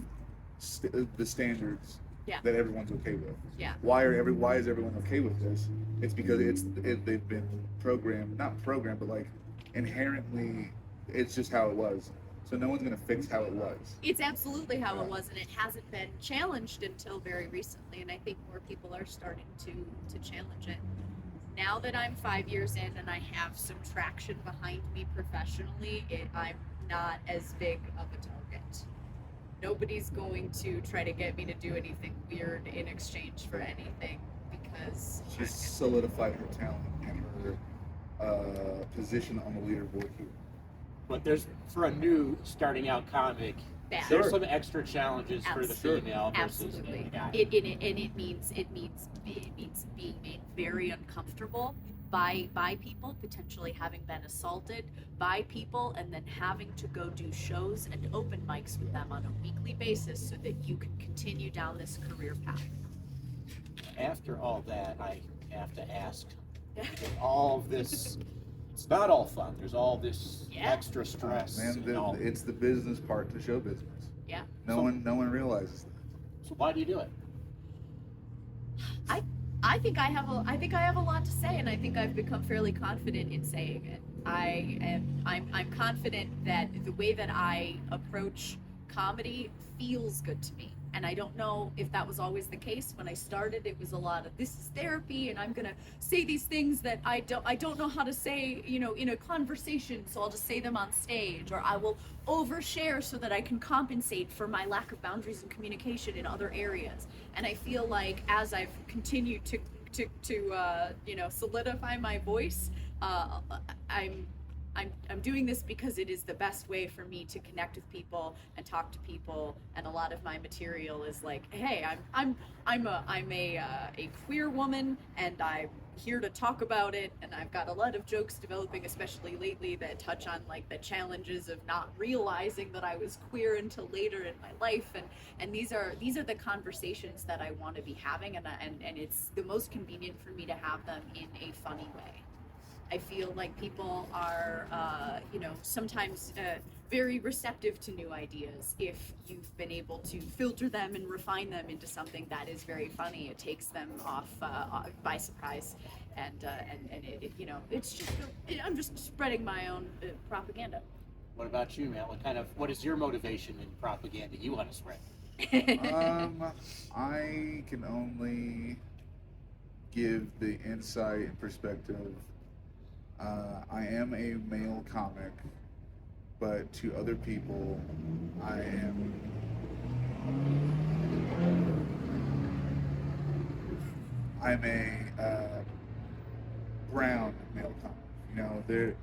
the standards that everyone's okay with. Yeah. Why is everyone okay with this? It's because they've been not programmed, but like inherently, it's just how it was. So no one's gonna fix how it was. It's absolutely how it was, and it hasn't been challenged until very recently, and I think more people are starting to challenge it. Now that I'm 5 years in and I have some traction behind me professionally, I'm not as big of a target. Nobody's going to try to get me to do anything weird in exchange for anything, because She's solidified her talent and her position on the leaderboard here. But for a new starting out comic, Bad. there's some extra challenges for the Absolutely. female versus Absolutely. the guy. It means being made very uncomfortable by people, potentially having been assaulted by people, and then having to go do shows and open mics with them on a weekly basis so that you can continue down this career path. After all that, I have to ask, all of this, it's not all fun. There's all this extra stress. Man, it's the business part to show business. Yeah. No one realizes that. So why do you do it? I think I have a lot to say, and I think I've become fairly confident in saying it. I'm confident that the way that I approach comedy feels good to me. And I don't know if that was always the case. When I started, it was a lot of, this is therapy, and I'm gonna say these things that I don't know how to say, in a conversation, so I'll just say them on stage, or I will overshare so that I can compensate for my lack of boundaries and communication in other areas. And I feel like as I've continued to solidify my voice, I'm doing this because it is the best way for me to connect with people and talk to people. And a lot of my material is like, hey, I'm a queer woman, and I'm here to talk about it. And I've got a lot of jokes developing, especially lately, that touch on like the challenges of not realizing that I was queer until later in my life. And these are the conversations that I want to be having, and it's the most convenient for me to have them in a funny way. I feel like people are, sometimes very receptive to new ideas. If you've been able to filter them and refine them into something that is very funny, it takes them off by surprise, and it's just I'm just spreading my own propaganda. What about you, man? What is your motivation in propaganda you want to spread? I can only give the insight and perspective. I am a male comic, but to other people, I'm a brown male comic. You know, there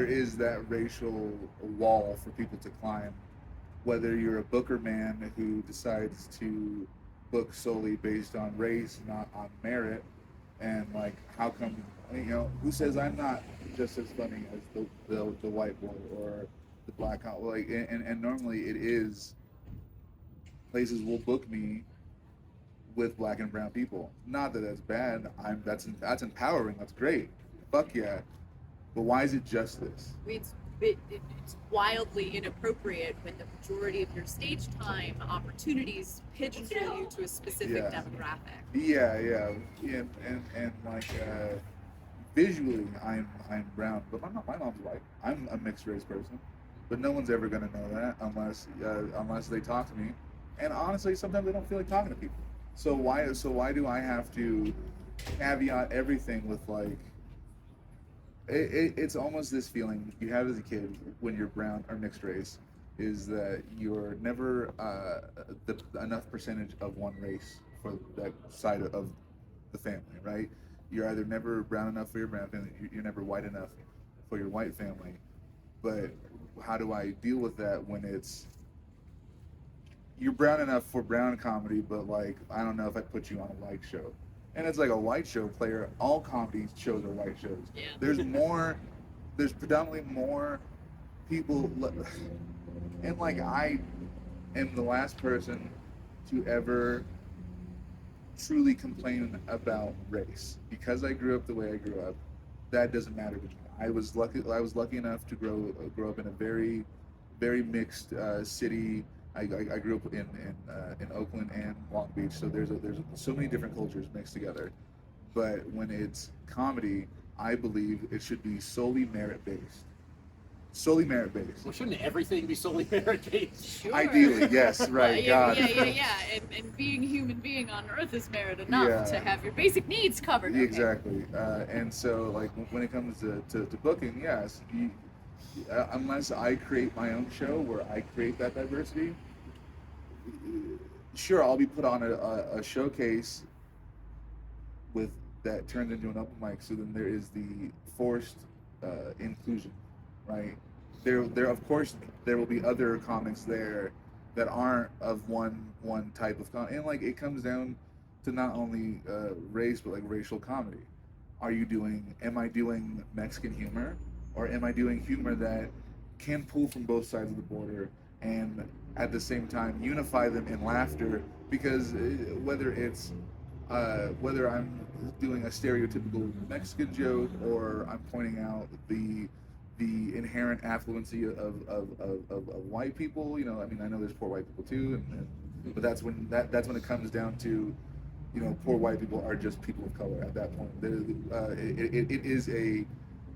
is that racial wall for people to climb. Whether you're a booker man who decides to book solely based on race, not on merit, and like, how come, who says I'm not just as funny as the white boy or the black guy? Like, and normally it is, places will book me with black and brown people. Not that that's bad. That's empowering. That's great. Fuck yeah. But why is it just this? It's wildly inappropriate when the majority of your stage time opportunities pigeonhole you to a specific demographic. Yeah, and like visually, I'm brown, but my mom's white. I'm a mixed race person, but no one's ever gonna know that unless they talk to me. And honestly, sometimes I don't feel like talking to people. So why do I have to caveat everything with like? It's almost this feeling you have as a kid when you're brown or mixed race, is that you're never enough percentage of one race for that side of the family, right? You're either never brown enough for your brown family, you're never white enough for your white family. But how do I deal with that when it's you're brown enough for brown comedy, but like, I don't know if I'd put you on a white show. And it's like a white show player. All comedy shows are white shows. Yeah. There's predominantly more people, and like, I am the last person to ever truly complain about race. Because I grew up the way I grew up, that doesn't matter to me. I was lucky enough to grow up in a very, very mixed city. I grew up in Oakland and Long Beach, so there's so many different cultures mixed together. But when it's comedy, I believe it should be solely merit based. Solely merit based. Well, shouldn't everything be solely merit based? Sure. Ideally, yes, right. Yeah, God. yeah. And being a human being on Earth is merit enough to have your basic needs covered. Okay. Exactly. And so, like, when it comes to booking, yes, unless I create my own show where I create that diversity, sure, I'll be put on a showcase with that turned into an open mic. So then there is the forced inclusion, right? There of course there will be other comics there that aren't of one type of comedy, and like, it comes down to not only race but like racial comedy. Am I doing Mexican humor, or am I doing humor that can pull from both sides of the border and at the same time unify them in laughter? Because whether I'm doing a stereotypical Mexican joke, or I'm pointing out the inherent affluency of white people, I mean, I know there's poor white people too, but that's when it comes down to, poor white people are just people of color at that point.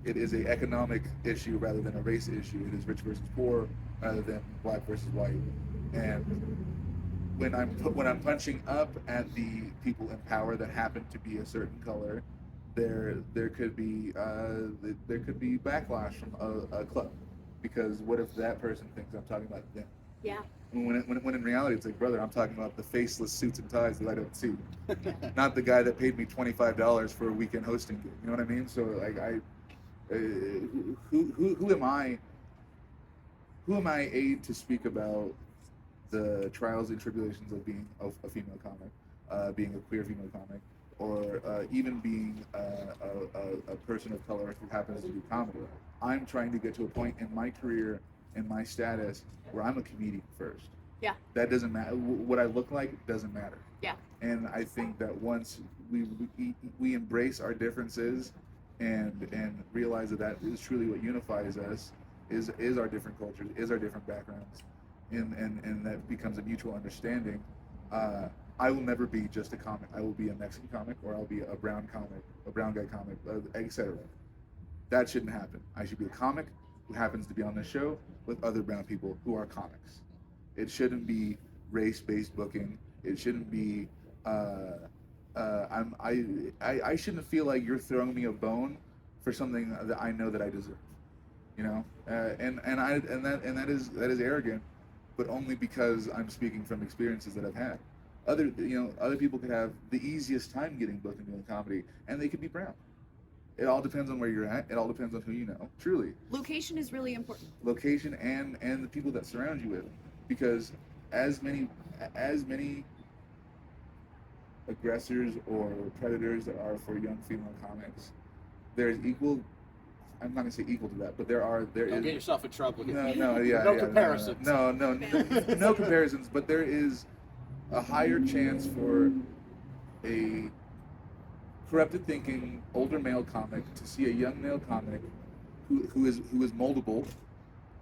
It is a economic issue rather than a race issue. It is rich versus poor rather than black versus white. And when I'm punching up at the people in power that happen to be a certain color, there could be backlash from a club, because what if that person thinks I'm talking about them? Yeah. When in reality, it's like, brother, I'm talking about the faceless suits and ties that I don't see, not the guy that paid me $25 for a weekend hosting gig. You know what I mean? So like, who am I? Who am I to speak about the trials and tribulations of being a female comic, being a queer female comic, or even being a person of color who happens to do comedy? I'm trying to get to a point in my career and my status where I'm a comedian first. Yeah. That doesn't matter. What I look like doesn't matter. Yeah. And I think that once we embrace our differences and realize that is truly what unifies us, is our different cultures, is our different backgrounds, and that becomes a mutual understanding. I will never be just a comic. I will be a Mexican comic, or I'll be a brown comic, a brown guy comic, etc. That shouldn't happen. I should be a comic who happens to be on the show with other brown people who are comics. It shouldn't be race-based booking. It shouldn't be. I shouldn't feel like you're throwing me a bone for something that I know that I deserve. You know, and that is arrogant, but only because I'm speaking from experiences that I've had. Other people could have the easiest time getting booked into a comedy, and they could be brown. It all depends on where you're at. It all depends on who you know. Truly, Location is really important. location and the people that surround you with, because as many aggressors or predators there are for young female comics, there's equal. I'm not gonna say equal to that, but there Don't is. get yourself in trouble. No Comparisons. No comparisons. But there is a higher chance for a corrupted thinking older male comic to see a young male comic who is moldable,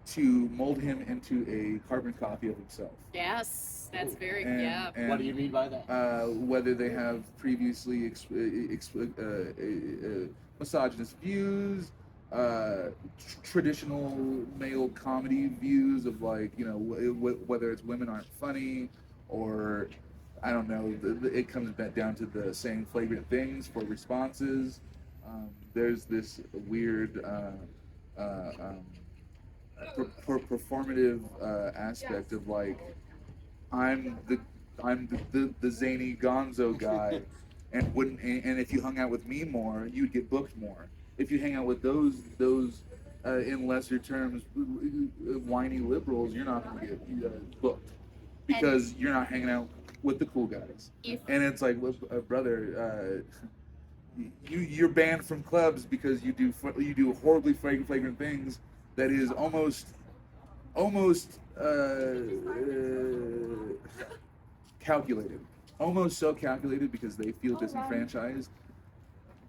to mold him into a carbon copy of himself. Yes, that's very And What do you mean by that? whether they have previously misogynist views, traditional male comedy views of, like, you know, whether it's women aren't funny, or I don't know, it comes back down to the saying flagrant things for responses. There's this weird performative aspect of, like, I'm the zany gonzo guy, and if you hung out with me more, you'd get booked more. If you hang out with those in lesser terms whiny liberals, you're not going to get booked, because you're not hanging out with the cool guys. And it's like, brother, you're banned from clubs because you do horribly flagrant things that is almost calculated, almost so calculated, because they feel disenfranchised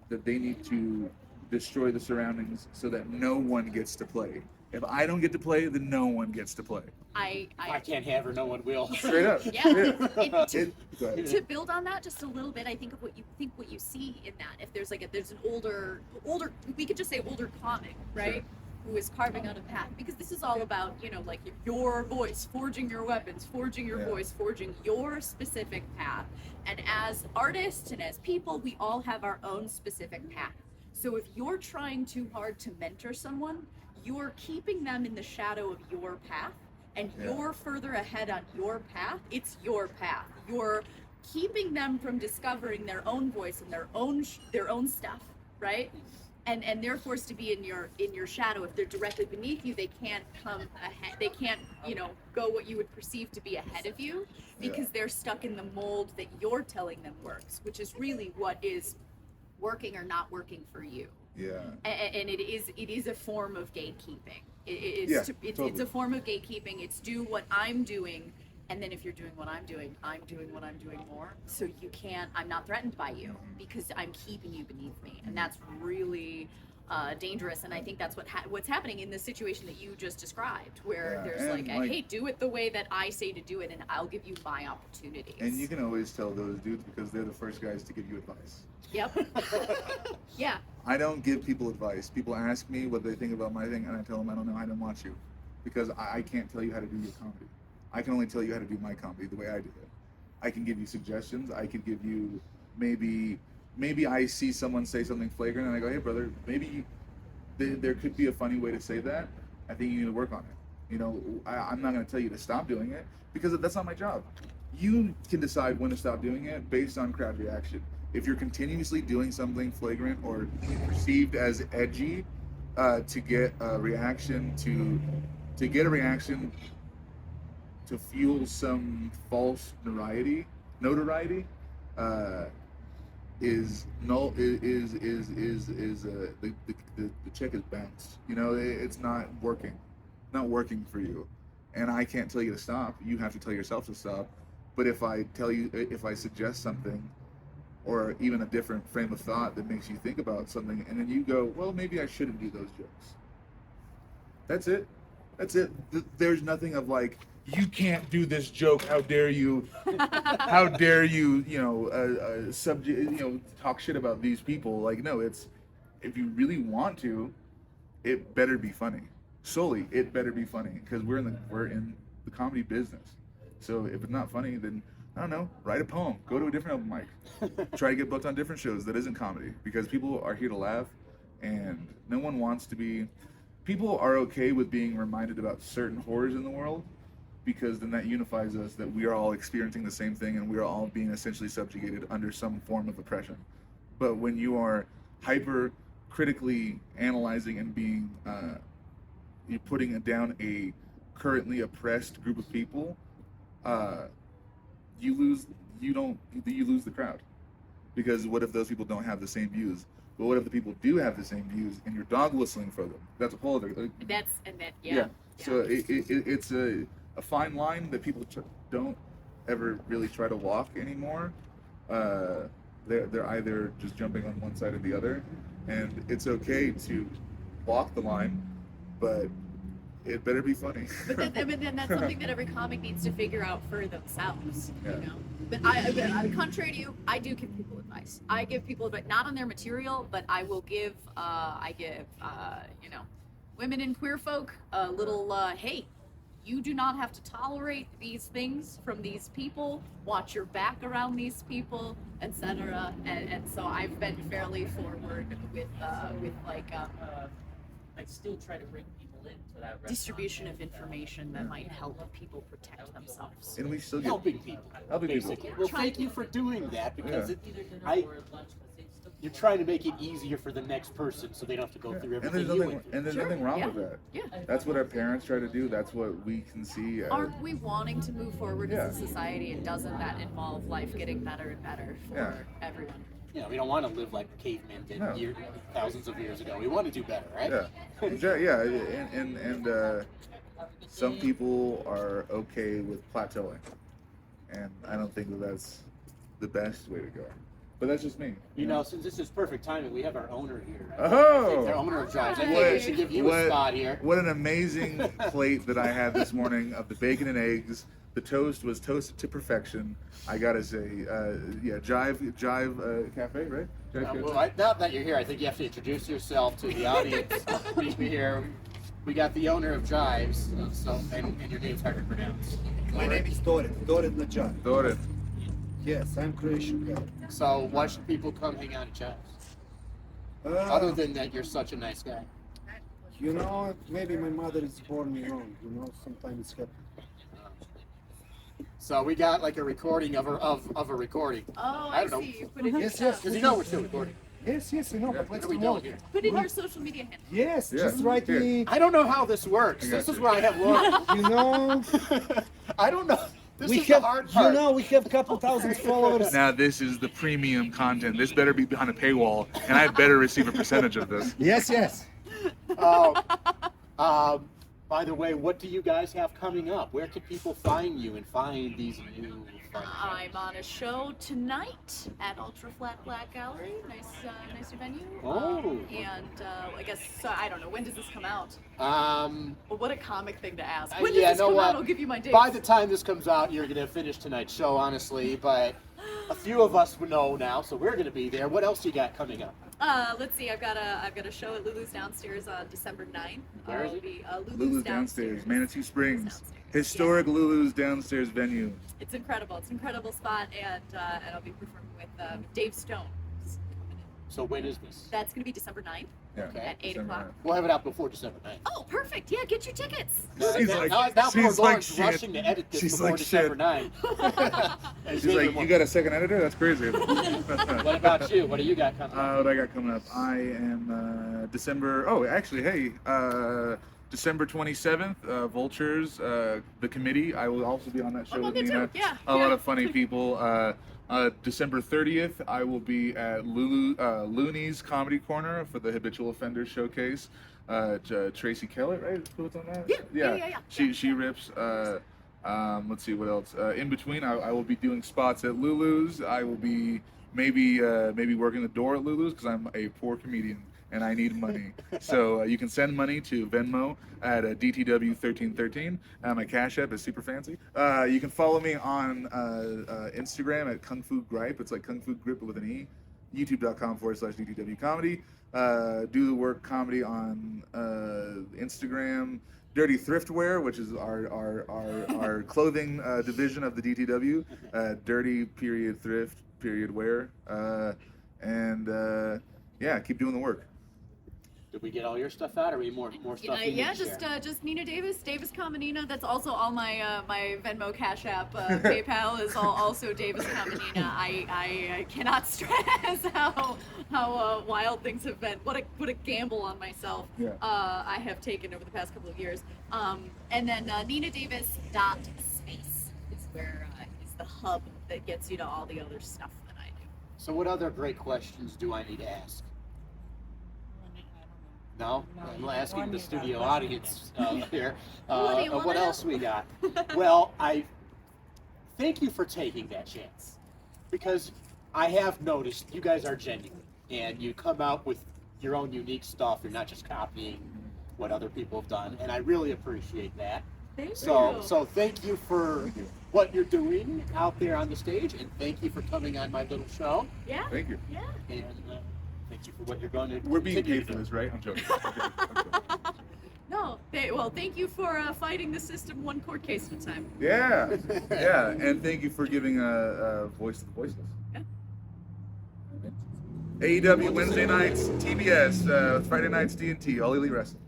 that they need to destroy the surroundings so that no one gets to play. If I don't get to play, then no one gets to play. I I can't have her. No one will. Straight up. Yeah. Go ahead. To build on that just a little bit, I think of what you see in that. If there's there's an older, we could just say older comic, right? Sure. Who is carving out a path, because this is all about, you know, like, your voice, forging your weapons, forging your voice, forging your specific path. And as artists and as people, we all have our own specific path. So if you're trying too hard to mentor someone, you're keeping them in the shadow of your path, and you're further ahead on your path. It's your path. You're keeping them from discovering their own voice and their own stuff, right? And they're forced to be in your shadow. If they're directly beneath you, they can't come ahead. They can't, you know, go what you would perceive to be ahead of you, because they're stuck in the mold that you're telling them works, which is really what is working or not working for you. Yeah. And it is a form of gatekeeping. It's a form of gatekeeping. It's do what I'm doing, and then if you're doing what I'm doing what I'm doing more. So you can't. I'm not threatened by you because I'm keeping you beneath me, and that's really dangerous. And I think that's what's happening in the situation that you just described, where there's like, hey, do it the way that I say to do it, and I'll give you my opportunities. And you can always tell those dudes, because they're the first guys to give you advice. Yep. Yeah. I don't give people advice. People ask me what they think about my thing, and I tell them I don't know. I don't want you, because I can't tell you how to do your comedy. I can only tell you how to do my comedy the way I do it. I can give you suggestions. I could give you maybe I see someone say something flagrant, and I go, hey, brother, maybe there could be a funny way to say that. I think you need to work on it. You know, I'm not going to tell you to stop doing it, because that's not my job. You can decide when to stop doing it based on crowd reaction. If you're continuously doing something flagrant or perceived as edgy, to get a reaction, to fuel some false notoriety, is null. The check is bounced. You know, it's not working for you, and I can't tell you to stop. You have to tell yourself to stop. But if I suggest something, or even a different frame of thought that makes you think about something, and then you go, well, maybe I shouldn't do those jokes. That's it. That's it. There's nothing of like, you can't do this joke. How dare you? How dare you? Talk shit about these people. Like, no, it's, if you really want to, it better be funny. Solely, it better be funny, because we're in the comedy business. So if it's not funny, then I don't know, write a poem, go to a different open mic, try to get booked on different shows that isn't comedy, because people are here to laugh, and no one wants to be. People are okay with being reminded about certain horrors in the world, because then that unifies us, that we are all experiencing the same thing, and we are all being essentially subjugated under some form of oppression. But when you are hyper critically analyzing and being you're putting down a currently oppressed group of people, you lose the crowd. Because what if those people don't have the same views? But what if the people do have the same views and you're dog whistling for them? That's a whole other. Yeah. So it's a fine line that people don't ever really try to walk anymore. They're either just jumping on one side or the other, and it's okay to walk the line, but it better be funny. But then that's something that every comic needs to figure out for themselves, Yeah. you know. But I contrary to you, I do give people advice. I give people advice, not on their material, but I will give, women and queer folk a little, hey, you do not have to tolerate these things from these people. Watch your back around these people, etc. And so I've been fairly forward with I still try to bring people into that restaurant. distribution of information that might help people protect themselves. And we still get Helping people, basically. Well, thank you for doing that, because Yeah. Either dinner I- or lunch, but they still you're trying to make it easier for the next person, so they don't have to go through and everything there's you nothing went through. and there's Sure, nothing wrong yeah. with that. Yeah. That's what our parents try to do. That's what we can see. Aren't we wanting to move forward as a Yeah. society, and doesn't that involve life getting better and better for Yeah. everyone? You know, we don't want to live like cavemen did No. thousands of years ago. We want to do better, right? Yeah, and some people are okay with plateauing, and I don't think that's the best way to go. But that's just me. You know, since this is perfect timing, we have our owner here. Oh! The owner of Drives. I Hi. think we should give you a spot here. What an amazing plate that I had this morning of the bacon and eggs. The toast was toasted to perfection. I gotta say, Jive Cafe, right? Jive Cafe. Well, now that you're here, I think you have to introduce yourself to the audience. We got the owner of Drives, and your name's hard to pronounce. My name is Doran Najar. Doran. Yes, I'm Croatian guy. So why should people come hang out at Drives? Other than that, you're such a nice guy. Maybe my mother is born me wrong. Sometimes it's happens. So we got like a recording of a recording. Oh, I I don't know. see. You put it in Yes, your yes. Because you know we're still recording. Yes, I know, but What let's are we promote. doing here? Put in your social media handle. Yes, Yeah. just write me. I don't know how this works. I got This is you. where I have looked. You know, I don't know. This we is have. the hard part. We have a couple thousand followers. Now this is the premium content. This better be behind a paywall, and I better receive a percentage of this. Yes. By the way, what do you guys have coming up? Where can people find you and find these new fun I'm on a show tonight at Ultra Flat Black Gallery. Nice venue. Oh. I guess I don't know. When does this come out? shows? Well, what a comic thing to ask. Uh, When yeah, does this know come what? out? I'll give you my dates. By the time this comes out, you're going to finish tonight's show, honestly. But a few of us know now, so we're going to be there. What else you got coming up? Let's see. I've got a show at Lulu's Downstairs on December 9th. Where is I'll it? be Lulu's Downstairs, Manitou Springs, Downstairs. historic Lulu's Downstairs venue. It's incredible. It's an incredible spot, and I'll be performing with Dave Stone. So when is this? That's going to be December 9th Yeah, Okay. at 8 December o'clock. 9th. We'll have it out before December 9th. Oh, perfect. Yeah, get your tickets. She's now, like- now poor she's like Lauren's shit. rushing to edit this She's before like December shit. 9th. And She's like, you got a second editor? That's crazy. What about you? What do you got coming up? What I got coming up? I am December 27th, Vultures, the committee. I will also be on that show I'm on with there Nina. too. Yeah. A lot of funny people. December 30th, I will be at Looney's Comedy Corner for the Habitual Offenders Showcase. Tracy Kellett, right? Who's on that? Yeah. She rips. Let's see what else. In between, I will be doing spots at Lulu's. I will be maybe working the door at Lulu's because I'm a poor comedian and I need money. So you can send money to Venmo at DTW1313. My Cash App is super fancy. You can follow me on Instagram at kungfugripe. It's like kungfugripe with an E. YouTube.com/DTWComedy. Do the work comedy on Instagram. Dirty Thriftwear, which is our clothing division of the DTW. Dirty thrift wear. Yeah, keep doing the work. Did we get all your stuff out, or are we more stuff? you Yeah, need to just share? just Nina Davis, DavisCommaNina. That's also all my my Venmo, Cash App, PayPal is also DavisCommaNina. I cannot stress how wild things have been. What a gamble on myself I have taken over the past couple of years. And then NinaDavis.Space is where is the hub that gets you to all the other stuff that I do. So what other great questions do I need to ask? No? I'm asking the studio audience here. What do you wanna What know? else we got? Well, I thank you for taking that chance, because I have noticed you guys are genuine and you come out with your own unique stuff. You're not just copying what other people have done, and I really appreciate that. Thank you. So thank you for what you're doing out there on the stage, and thank you for coming on my little show. Yeah. Thank you. Yeah. And thank you for what you're going to. We're being continue paid to for do. this, right? I'm joking. No, well, thank you for fighting the system one court case at a time. Yeah, and thank you for giving a voice to the voiceless. Yeah. AEW Wednesday nights, TBS, Friday nights TNT, All Elite Wrestling.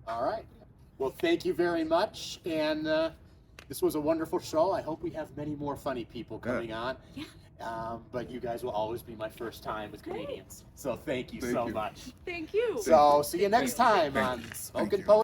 All right. Well, thank you very much, and this was a wonderful show. I hope we have many more funny people coming on. Yeah. But you guys will always be my first time with comedians. So thank you Thank so you. much. Thank you. So see you next time on Thank Smokin you. Poetry.